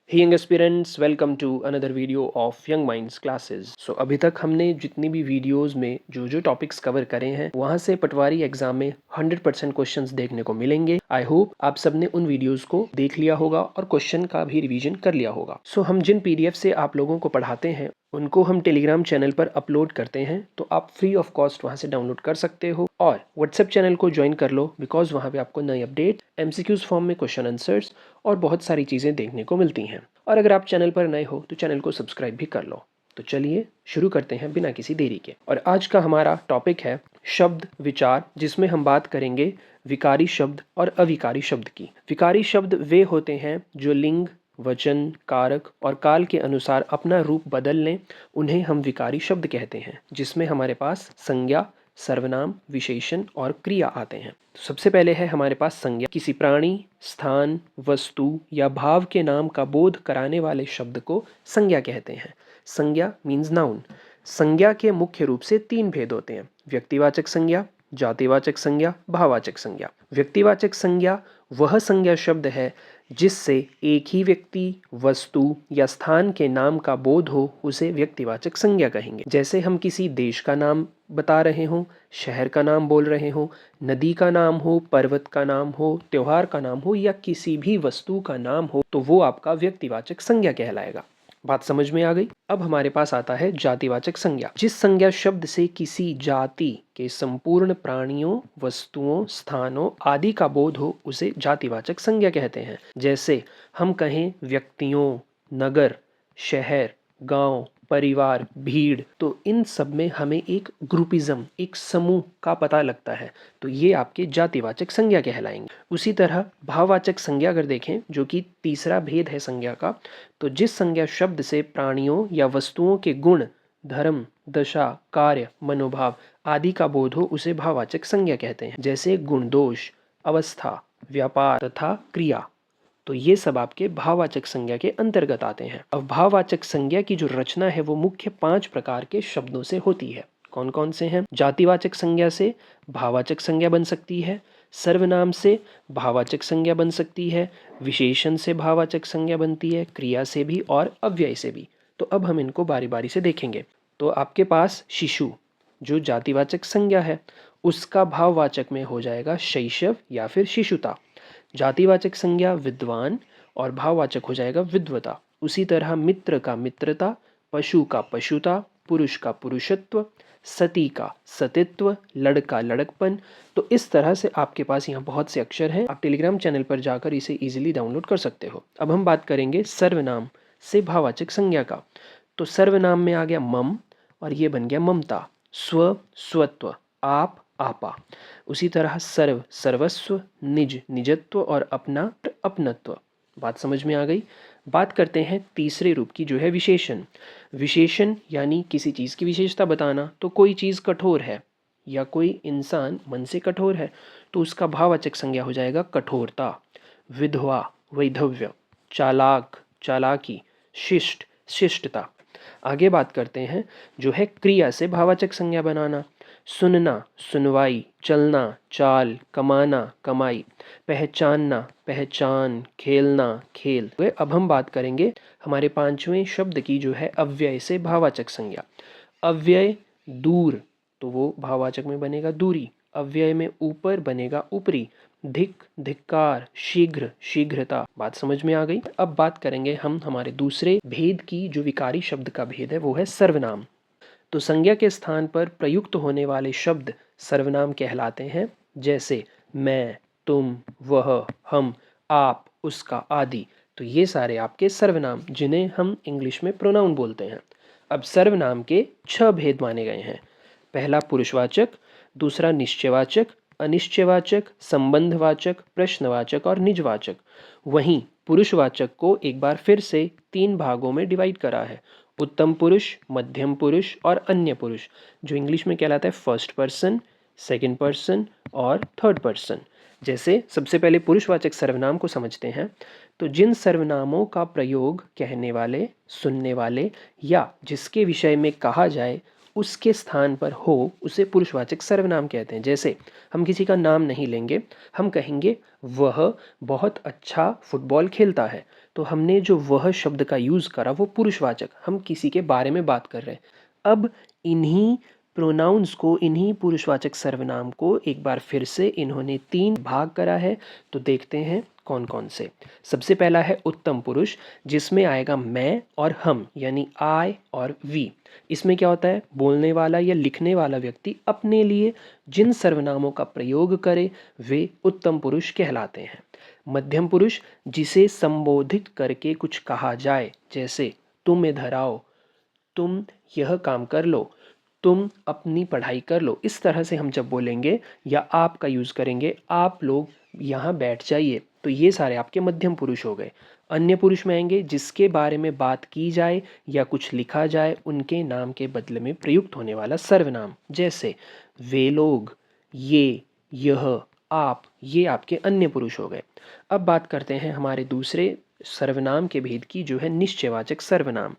Hey young aspirants, welcome to another video of young minds classes. So अभी तक हमने जितनी भी वीडियोस में जो जो टॉपिक्स कवर करे हैं वहां से पटवारी एग्जाम में 100% क्वेश्चंस देखने को मिलेंगे। आई होप आप सबने उन वीडियोस को देख लिया होगा और क्वेश्चन का भी रिवीजन कर लिया होगा। सो हम जिन पीडीएफ से आप लोगों को पढ़ाते हैं उनको हम टेलीग्राम चैनल पर अपलोड करते हैं, तो आप फ्री ऑफ कॉस्ट वहां से डाउनलोड कर सकते हो और व्हाट्सएप चैनल को ज्वाइन कर लो, बिकॉज वहां पे आपको नई अपडेट, एमसीक्यूज फॉर्म में क्वेश्चन आंसर्स और बहुत सारी चीज़ें देखने को मिलती हैं। और अगर आप चैनल पर नए हो तो चैनल को सब्सक्राइब भी कर लो। तो चलिए शुरू करते हैं बिना किसी देरी के। और आज का हमारा टॉपिक है शब्द विचार, जिसमें हम बात करेंगे विकारी शब्द और अविकारी शब्द की। विकारी शब्द वे होते हैं जो लिंग, वचन, कारक और काल के अनुसार अपना रूप बदल लें, उन्हें हम विकारी शब्द कहते हैं, जिसमें हमारे पास संज्ञा, सर्वनाम, विशेषण और क्रिया आते हैं। तो सबसे पहले है हमारे पास संज्ञा। किसी प्राणी, स्थान, वस्तु या भाव के नाम का बोध कराने वाले शब्द को संज्ञा कहते हैं। संज्ञा मीन्स नाउन। संज्ञा के मुख्य रूप से 3 भेद होते हैं: व्यक्तिवाचक संज्ञा, जातिवाचक संज्ञा, भाववाचक संज्ञा। व्यक्तिवाचक संज्ञा वह संज्ञा शब्द है जिससे एक ही व्यक्ति, वस्तु या स्थान के नाम का बोध हो, उसे व्यक्तिवाचक संज्ञा कहेंगे। जैसे हम किसी देश का नाम बता रहे हों, शहर का नाम बोल रहे हों, नदी का नाम हो, पर्वत का नाम हो, त्योहार का नाम हो या किसी भी वस्तु का नाम हो, तो वो आपका व्यक्तिवाचक संज्ञा कहलाएगा। बात समझ में आ गई? अब हमारे पास आता है जातिवाचक संज्ञा। जिस संज्ञा शब्द से किसी जाति के संपूर्ण प्राणियों, वस्तुओं, स्थानों आदि का बोध हो, उसे जातिवाचक संज्ञा कहते हैं। जैसे हम कहें व्यक्तियों, नगर, शहर, गांव, परिवार, भीड़, तो इन सब में हमें एक ग्रुपिज्म, एक समूह का पता लगता है, तो ये आपके जातिवाचक संज्ञा कहलाएंगे। उसी तरह भाववाचक संज्ञा अगर देखें, जो कि तीसरा भेद है संज्ञा का, तो जिस संज्ञा शब्द से प्राणियों या वस्तुओं के गुण, धर्म, दशा, कार्य, मनोभाव आदि का बोध हो, उसे भाववाचक संज्ञा कहते हैं। जैसे गुण, दोष, अवस्था, व्यापार तथा क्रिया, तो ये सब आपके भाववाचक संज्ञा के अंतर्गत आते हैं। अब भाववाचक संज्ञा की जो रचना है वो मुख्य 5 प्रकार के शब्दों से होती है। कौन कौन से हैं? जातिवाचक संज्ञा से भाववाचक संज्ञा बन सकती है, सर्वनाम से भाववाचक संज्ञा बन सकती है, विशेषण से भाववाचक संज्ञा बनती है, क्रिया से भी और अव्यय से भी। तो अब हम इनको बारी बारी से देखेंगे। तो आपके पास शिशु जो जातिवाचक संज्ञा है, उसका भाववाचक में हो जाएगा शैशव या फिर शिशुता। जातिवाचक संज्ञा विद्वान और भाववाचक हो जाएगा विद्वता। उसी तरह मित्र का मित्रता, पशु का पशुता, पुरुष का पुरुषत्व, सती का सतित्व, लड़का लड़कपन। तो इस तरह से आपके पास यहाँ बहुत से अक्षर हैं। आप टेलीग्राम चैनल पर जाकर इसे इजीली डाउनलोड कर सकते हो। अब हम बात करेंगे सर्वनाम से भाववाचक संज्ञा का। तो सर्वनाम में आ गया मम और ये बन गया ममता, स्व, स्वत्व, आप, आपा। उसी तरह सर्व, सर्वस्व, निज, निजत्व और अपना, अपनत्व। बात समझ में आ गई? बात करते हैं तीसरे रूप की, जो है विशेषण। विशेषण यानी किसी चीज़ की विशेषता बताना। तो कोई चीज़ कठोर है या कोई इंसान मन से कठोर है, तो उसका भाववाचक संज्ञा हो जाएगा कठोरता। विधवा, वैधव्य, चालाक, चालाकी, शिष्ट, शिष्टता। आगे बात करते हैं जो है क्रिया से भाववाचक संज्ञा बनाना। सुनना, सुनवाई, चलना, चाल, कमाना, कमाई, पहचानना, पहचान, खेलना, खेल। अब हम बात करेंगे हमारे 5वें शब्द की, जो है अव्यय से भाववाचक संज्ञा। अव्यय दूर, तो वो भाववाचक में बनेगा दूरी। अव्यय में ऊपर बनेगा ऊपरी। धिक, धिक्कार, शीघ्र, शीघ्रता। बात समझ में आ गई? अब बात करेंगे हम हमारे दूसरे भेद की, जो विकारी शब्द का भेद है, वो है सर्वनाम। तो संज्ञा के स्थान पर प्रयुक्त होने वाले शब्द सर्वनाम कहलाते हैं। जैसे मैं, तुम, वह, हम, आप, उसका आदि। तो ये सारे आपके सर्वनाम, जिन्हें हम इंग्लिश में प्रोनाउन बोलते हैं। अब सर्वनाम के 6 भेद माने गए हैं। पहला पुरुषवाचक, दूसरा निश्चयवाचक, अनिश्चयवाचक, संबंधवाचक, प्रश्नवाचक और निजवाचक। वहीं पुरुषवाचक को एक बार फिर से 3 भागों में डिवाइड करा है: उत्तम पुरुष, मध्यम पुरुष और अन्य पुरुष, जो इंग्लिश में कहलाता है फर्स्ट पर्सन, सेकंड पर्सन और थर्ड पर्सन। जैसे सबसे पहले पुरुषवाचक सर्वनाम को समझते हैं। तो जिन सर्वनामों का प्रयोग कहने वाले, सुनने वाले या जिसके विषय में कहा जाए उसके स्थान पर हो, उसे पुरुषवाचक सर्वनाम कहते हैं। जैसे हम किसी का नाम नहीं लेंगे, हम कहेंगे वह बहुत अच्छा फुटबॉल खेलता है, तो हमने जो वह शब्द का यूज़ करा वो पुरुषवाचक, हम किसी के बारे में बात कर रहे हैं। अब इन्हीं प्रोनाउंस को, इन्हीं पुरुषवाचक सर्वनाम को एक बार फिर से इन्होंने 3 भाग करा है, तो देखते हैं कौन कौन से। सबसे पहला है उत्तम पुरुष, जिसमें आएगा मैं और हम, यानी आई और वी। इसमें क्या होता है, बोलने वाला या लिखने वाला व्यक्ति अपने लिए जिन सर्वनामों का प्रयोग करे वे उत्तम पुरुष कहलाते हैं। मध्यम पुरुष, जिसे संबोधित करके कुछ कहा जाए, जैसे तुम इधर आओ, तुम यह काम कर लो, तुम अपनी पढ़ाई कर लो, इस तरह से हम जब बोलेंगे या आप का यूज़ करेंगे, आप लोग यहाँ बैठ जाइए, तो ये सारे आपके मध्यम पुरुष हो गए। अन्य पुरुष में आएंगे जिसके बारे में बात की जाए या कुछ लिखा जाए, उनके नाम के बदले में प्रयुक्त होने वाला सर्वनाम, जैसे वे लोग, ये, यह, आप, ये आपके अन्य पुरुष हो गए। अब बात करते हैं हमारे दूसरे सर्वनाम के भेद की, जो है निश्चयवाचक सर्वनाम।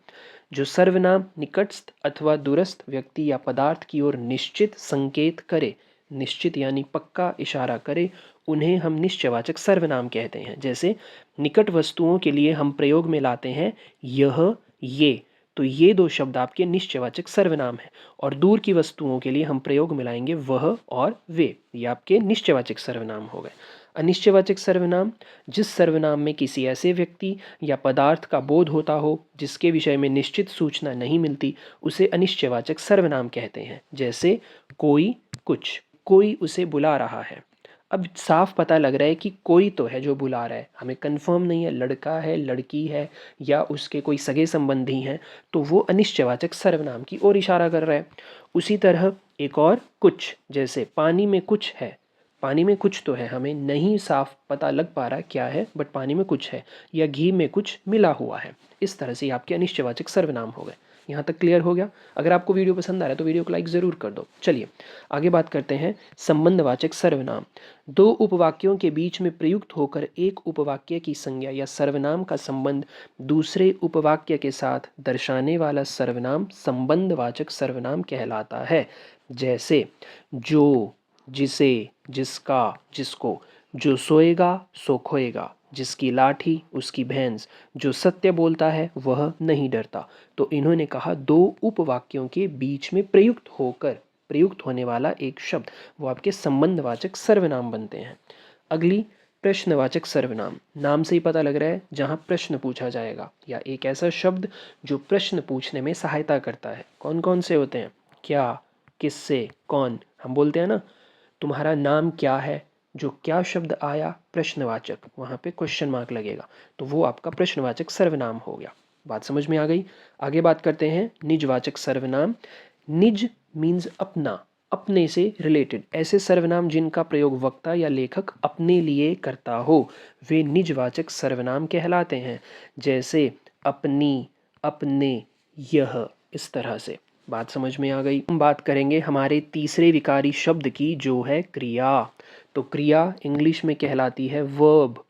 जो सर्वनाम निकटस्थ अथवा दूरस्थ व्यक्ति या पदार्थ की ओर निश्चित संकेत करे, निश्चित यानी पक्का इशारा करे, उन्हें हम निश्चयवाचक सर्वनाम कहते हैं। जैसे निकट वस्तुओं के लिए हम प्रयोग में लाते हैं यह, ये, तो ये 2 शब्द आपके निश्चयवाचक सर्वनाम हैं। और दूर की वस्तुओं के लिए हम प्रयोग में लाएंगे वह और वे, ये आपके निश्चयवाचक सर्वनाम हो गए। अनिश्चयवाचक सर्वनाम, जिस सर्वनाम में किसी ऐसे व्यक्ति या पदार्थ का बोध होता हो जिसके विषय में निश्चित सूचना नहीं मिलती, उसे अनिश्चयवाचक सर्वनाम कहते हैं। जैसे कोई, कुछ, कोई उसे बुला रहा है। अब साफ पता लग रहा है कि कोई तो है जो बुला रहा है, हमें कंफर्म नहीं है लड़का है, लड़की है या उसके कोई सगे संबंधी हैं, तो वो अनिश्चयवाचक सर्वनाम की ओर इशारा कर रहा है। उसी तरह एक और कुछ, जैसे पानी में कुछ है, पानी में कुछ तो है, हमें नहीं साफ पता लग पा रहा क्या है, बट पानी में कुछ है, या घी में कुछ मिला हुआ है। इस तरह से आपके अनिश्चयवाचक सर्वनाम हो गए। यहाँ तक क्लियर हो गया? अगर आपको वीडियो पसंद आ रहा है तो वीडियो को लाइक ज़रूर कर दो। चलिए आगे बात करते हैं संबंधवाचक सर्वनाम। 2 उपवाक्यों के बीच में प्रयुक्त होकर एक उपवाक्य की संज्ञा या सर्वनाम का संबंध दूसरे उपवाक्य के साथ दर्शाने वाला सर्वनाम संबंधवाचक सर्वनाम कहलाता है। जैसे जो, जिसे, जिसका, जिसको, जो सोएगा सो खोएगा, जिसकी लाठी उसकी भैंस, जो सत्य बोलता है वह नहीं डरता। तो इन्होंने कहा 2 उपवाक्यों के बीच में प्रयुक्त होकर, प्रयुक्त होने वाला एक शब्द, वो आपके संबंधवाचक सर्वनाम बनते हैं। अगली प्रश्नवाचक सर्वनाम, नाम से ही पता लग रहा है जहाँ प्रश्न पूछा जाएगा या एक ऐसा शब्द जो प्रश्न पूछने में सहायता करता है। कौन कौन से होते हैं? क्या, किससे, कौन। हम बोलते हैं ना तुम्हारा नाम क्या है, जो क्या शब्द आया प्रश्नवाचक, वहाँ पे क्वेश्चन मार्क लगेगा, तो वो आपका प्रश्नवाचक सर्वनाम हो गया। बात समझ में आ गई? आगे बात करते हैं निजवाचक सर्वनाम। निज मीन्स अपना, अपने से रिलेटेड, ऐसे सर्वनाम जिनका प्रयोग वक्ता या लेखक अपने लिए करता हो वे निजवाचक सर्वनाम कहलाते हैं। जैसे अपनी, अपने, यह, इस तरह से। बात समझ में आ गई? हम बात करेंगे हमारे तीसरे विकारी शब्द की, जो है क्रिया। तो क्रिया इंग्लिश में कहलाती है वर्ब।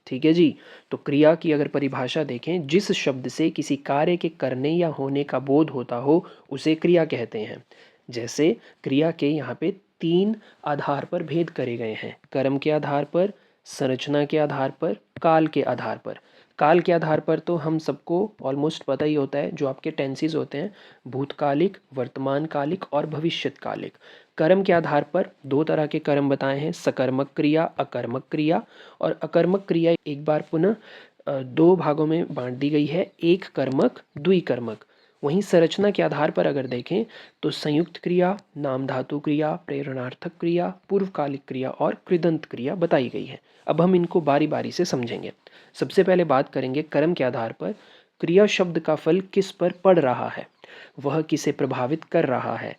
ठीक है जी। तो क्रिया की अगर परिभाषा देखें, जिस शब्द से किसी कार्य के करने या होने का बोध होता हो उसे क्रिया कहते हैं। जैसे क्रिया के यहाँ पे 3 आधार पर भेद करे गए हैं, कर्म के आधार पर, संरचना के आधार पर, काल के आधार पर। काल के आधार पर तो हम सबको ऑलमोस्ट पता ही होता है, जो आपके टेंसेस होते हैं भूतकालिक, वर्तमानकालिक और भविष्यकालिक। कर्म के आधार पर 2 तरह के कर्म बताए हैं, सकर्मक क्रिया, अकर्मक क्रिया। और अकर्मक क्रिया एक बार पुनः 2 भागों में बांट दी गई है, एक कर्मक, द्विकर्मक। वहीं संरचना के आधार पर अगर देखें तो संयुक्त क्रिया, नाम धातु क्रिया, प्रेरणार्थक क्रिया, पूर्वकालिक क्रिया और कृदंत क्रिया बताई गई है। अब हम इनको बारी बारी से समझेंगे। सबसे पहले बात करेंगे कर्म के आधार पर। क्रिया शब्द का फल किस पर पड़ रहा है, वह किसे प्रभावित कर रहा है।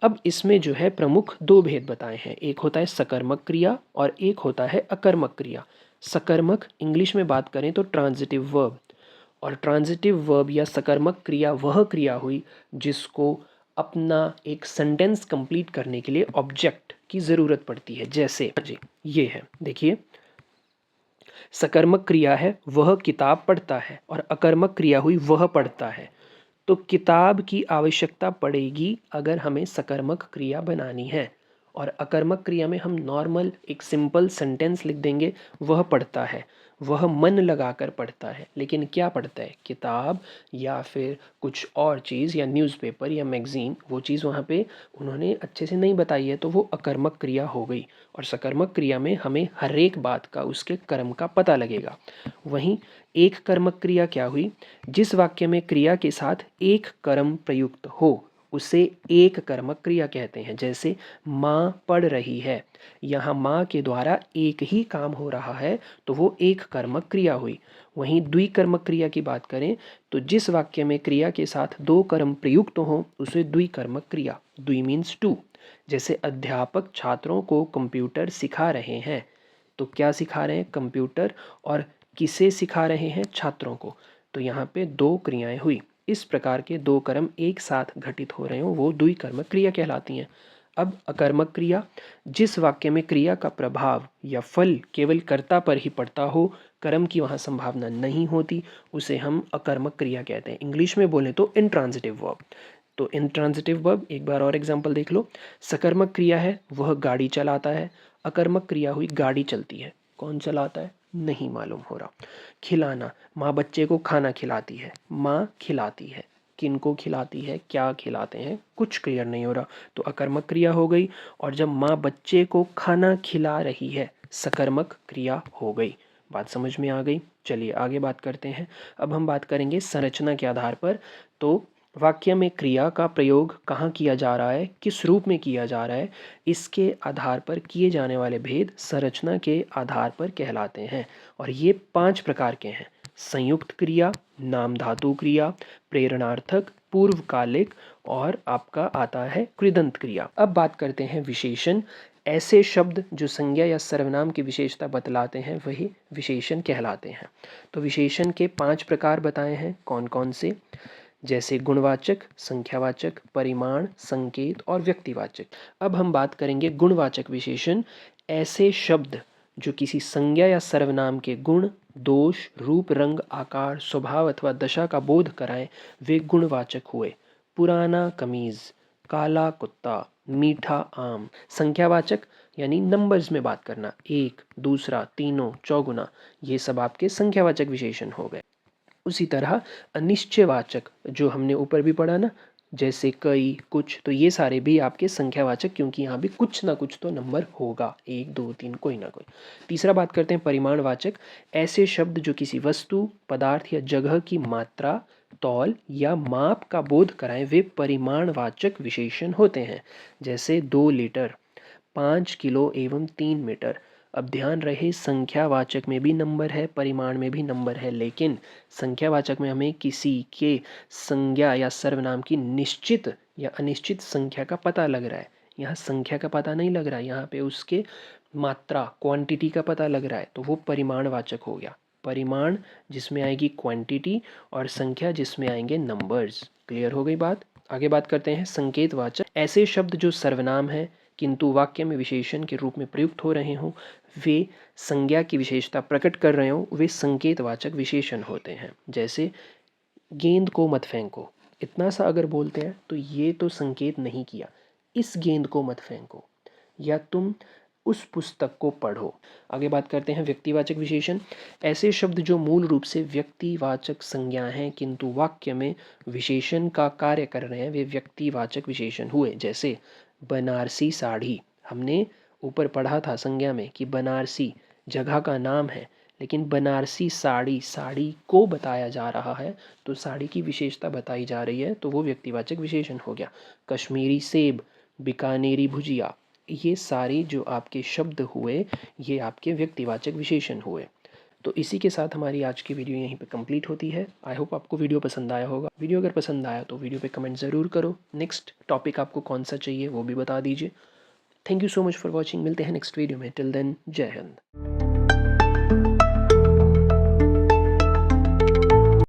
अब इसमें जो है प्रमुख 2 भेद बताए हैं, एक होता है सकर्मक क्रिया और एक होता है अकर्मक क्रिया। सकर्मक इंग्लिश में बात करें तो ट्रांजिटिव वर्ब, और ट्रांजिटिव वर्ब या सकर्मक क्रिया वह क्रिया हुई जिसको अपना एक सेंटेंस कंप्लीट करने के लिए ऑब्जेक्ट की ज़रूरत पड़ती है। जैसे जी ये है, देखिए सकर्मक क्रिया है वह किताब पढ़ता है, और अकर्मक क्रिया हुई वह पढ़ता है। तो किताब की आवश्यकता पड़ेगी अगर हमें सकर्मक क्रिया बनानी है, और अकर्मक क्रिया में हम नॉर्मल एक सिंपल सेंटेंस लिख देंगे वह पढ़ता है। वह मन लगाकर पढ़ता है। लेकिन क्या पढ़ता है? किताब या फिर कुछ और चीज़ या न्यूज़पेपर या मैगज़ीन, वो चीज़ वहाँ पे उन्होंने अच्छे से नहीं बताई है, तो वो अकर्मक क्रिया हो गई। और सकर्मक क्रिया में हमें हर एक बात का, उसके कर्म का पता लगेगा। वहीं एक कर्मक क्रिया क्या हुई? जिस वाक्य में क्रिया के साथ एक कर्म प्रयुक्त हो उसे एक कर्मक क्रिया कहते हैं। जैसे माँ पढ़ रही है, यहाँ माँ के द्वारा एक ही काम हो रहा है, तो वो एक कर्मक क्रिया हुई। वहीं द्विकर्मक क्रिया की बात करें तो जिस वाक्य में क्रिया के साथ दो कर्म प्रयुक्त हो उसे द्विकर्मक क्रिया, द्वि मीन्स टू। जैसे अध्यापक छात्रों को कंप्यूटर सिखा रहे हैं, तो क्या सिखा रहे हैं? कंप्यूटर। और किसे सिखा रहे हैं? छात्रों को। तो यहाँ पे दो क्रियाएं हुई। इस प्रकार के दो कर्म एक साथ घटित हो रहे हो वो द्विकर्मक क्रिया कहलाती हैं। अब अकर्मक क्रिया, जिस वाक्य में क्रिया का प्रभाव या फल केवल कर्ता पर ही पड़ता हो, कर्म की वहाँ संभावना नहीं होती, उसे हम अकर्मक क्रिया कहते हैं। इंग्लिश में बोले तो इंट्रांजिटिव वर्ब। तो इंट्रांजिटिव वर्ब एक बार और एग्जांपल देख लो। सकर्मक क्रिया है, वह गाड़ी चलाता है। अकर्मक क्रिया हुई, गाड़ी चलती है। कौन चलाता है? नहीं मालूम हो रहा। खिलाना, माँ बच्चे को खाना खिलाती है। माँ खिलाती है, किनको खिलाती है, क्या खिलाते हैं, कुछ क्लियर नहीं हो रहा, तो अकर्मक क्रिया हो गई। और जब माँ बच्चे को खाना खिला रही है, सकर्मक क्रिया हो गई। बात समझ में आ गई? चलिए आगे बात करते हैं। अब हम बात करेंगे संरचना के आधार पर। तो वाक्य में क्रिया का प्रयोग कहाँ किया जा रहा है, किस रूप में किया जा रहा है, इसके आधार पर किए जाने वाले भेद संरचना के आधार पर कहलाते हैं। और ये 5 प्रकार के हैं: संयुक्त क्रिया, नाम धातु क्रिया, प्रेरणार्थक, पूर्वकालिक, और आपका आता है कृदंत क्रिया। अब बात करते हैं विशेषण। ऐसे शब्द जो संज्ञा या सर्वनाम की विशेषता बतलाते हैं वही विशेषण कहलाते हैं। तो विशेषण के 5 प्रकार बताए हैं। कौन कौन से? जैसे गुणवाचक, संख्यावाचक, परिमाण, संकेत और व्यक्तिवाचक। अब हम बात करेंगे गुणवाचक विशेषण। ऐसे शब्द जो किसी संज्ञा या सर्वनाम के गुण, दोष, रूप, रंग, आकार, स्वभाव अथवा दशा का बोध कराएं, वे गुणवाचक हुए। पुराना कमीज, काला कुत्ता, मीठा आम। संख्यावाचक यानी नंबर्स में बात करना, एक, दूसरा, तीनों, चौगुना, ये सब आपके संख्यावाचक विशेषण हो गए। उसी तरह अनिश्चयवाचक जो हमने ऊपर भी पढ़ा ना, जैसे कई, कुछ, तो ये सारे भी आपके संख्यावाचक, क्योंकि यहाँ भी कुछ ना कुछ तो नंबर होगा, एक, दो, तीन, कोई ना कोई। तीसरा बात करते हैं परिमाणवाचक। ऐसे शब्द जो किसी वस्तु, पदार्थ या जगह की मात्रा, तौल या माप का बोध कराएं, वे परिमाणवाचक विशेषण होते हैं। जैसे 2 लीटर, 5 किलो एवं 3 मीटर। अब ध्यान रहे, संख्यावाचक में भी नंबर है, परिमाण में भी नंबर है, लेकिन संख्यावाचक में हमें किसी के संज्ञा या सर्वनाम की निश्चित या अनिश्चित संख्या का पता लग रहा है। यहाँ संख्या का पता नहीं लग रहा है, यहाँ पे उसके मात्रा, क्वांटिटी का पता लग रहा है, तो वो परिमाणवाचक हो गया। परिमाण जिसमें आएगी क्वांटिटी और संख्या जिसमें आएंगे नंबर्स। क्लियर हो गई बात? आगे बात करते हैं संकेतवाचक। ऐसे शब्द जो सर्वनाम है किंतु वाक्य में विशेषण के रूप में प्रयुक्त हो रहे हों, वे संज्ञा की विशेषता प्रकट कर रहे हों, वे संकेतवाचक विशेषण होते हैं। जैसे गेंद को मत फेंको, इतना सा अगर बोलते हैं तो ये तो संकेत नहीं किया, इस गेंद को मत फेंको या तुम उस पुस्तक को पढ़ो। आगे बात करते हैं व्यक्तिवाचक विशेषण। ऐसे शब्द जो मूल रूप से व्यक्तिवाचक संज्ञा हैं किंतु वाक्य में विशेषण का कार्य कर रहे हैं, वे व्यक्तिवाचक विशेषण हुए। जैसे बनारसी साड़ी, हमने ऊपर पढ़ा था संज्ञा में कि बनारसी जगह का नाम है, लेकिन बनारसी साड़ी, साड़ी को बताया जा रहा है, तो साड़ी की विशेषता बताई जा रही है, तो वो व्यक्तिवाचक विशेषण हो गया। कश्मीरी सेब, बीकानेरी भुजिया, ये सारे जो आपके शब्द हुए ये आपके व्यक्तिवाचक विशेषण हुए। तो इसी के साथ हमारी आज की वीडियो यहीं पे कंप्लीट होती है। आई होप आपको वीडियो पसंद आया होगा। वीडियो अगर पसंद आया तो वीडियो पे कमेंट ज़रूर करो। नेक्स्ट टॉपिक आपको कौन सा चाहिए वो भी बता दीजिए। Thank you so much for watching. मिलते हैं नेक्स्ट वीडियो में। टिल देन, जय हिंद।